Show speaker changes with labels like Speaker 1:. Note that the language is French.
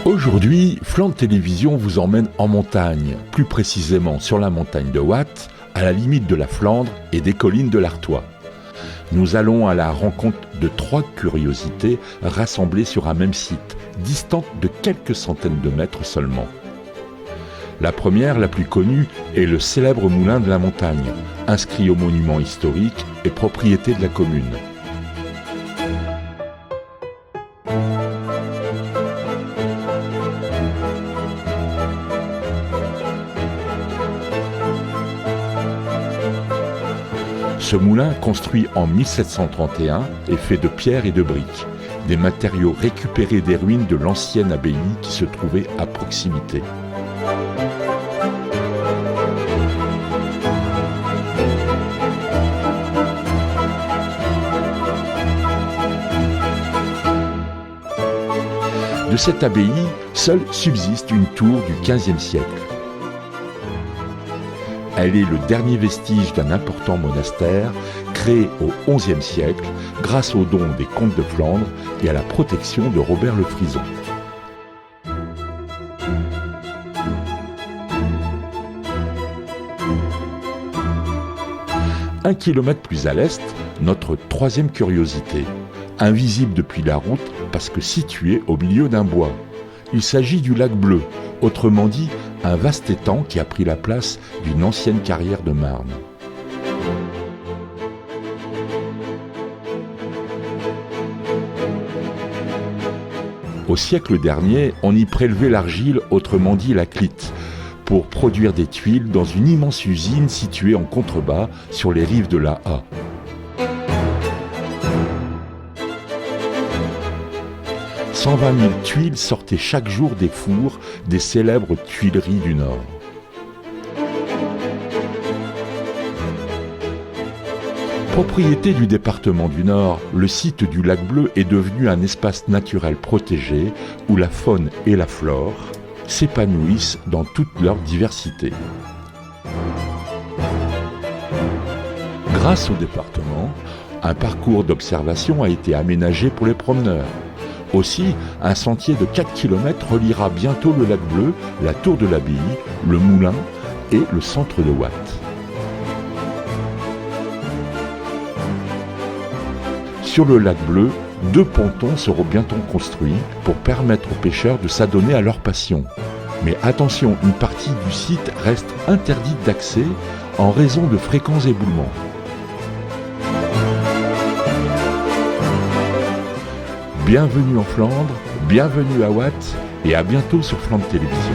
Speaker 1: Aujourd'hui, Flandre Télévision vous emmène en montagne, plus précisément sur la montagne de Watt, à la limite de la Flandre et des collines de l'Artois. Nous allons à la rencontre de 3 curiosités rassemblées sur un même site, distantes de quelques centaines de mètres seulement. La première, la plus connue, est le célèbre moulin de la montagne, inscrit au monument historique et propriété de la commune. Ce moulin, construit en 1731, est fait de pierre et de briques, des matériaux récupérés des ruines de l'ancienne abbaye qui se trouvait à proximité. De cette abbaye, seule subsiste une tour du XVe siècle. Elle est le dernier vestige d'un important monastère créé au XIe siècle grâce aux dons des comtes de Flandre et à la protection de Robert le Frison. Un kilomètre plus à l'est, notre troisième curiosité, invisible depuis la route parce que situé au milieu d'un bois. Il s'agit du lac Bleu, autrement dit un vaste étang qui a pris la place d'une ancienne carrière de marne. Au siècle dernier, on y prélevait l'argile, autrement dit la clite, pour produire des tuiles dans une immense usine située en contrebas sur les rives de la Ha. « 120 000 tuiles sortaient chaque jour des fours des célèbres Tuileries du Nord. Propriété du département du Nord, le site du lac Bleu est devenu un espace naturel protégé où la faune et la flore s'épanouissent dans toute leur diversité. Grâce au département, un parcours d'observation a été aménagé pour les promeneurs. Aussi, un sentier de 4 km reliera bientôt le lac Bleu, la tour de l'abbaye, le moulin et le centre de Watt. Sur le lac Bleu, 2 pontons seront bientôt construits pour permettre aux pêcheurs de s'adonner à leur passion. Mais attention, une partie du site reste interdite d'accès en raison de fréquents éboulements. Bienvenue en Flandre, bienvenue à Watt et à bientôt sur Flandre Télévision.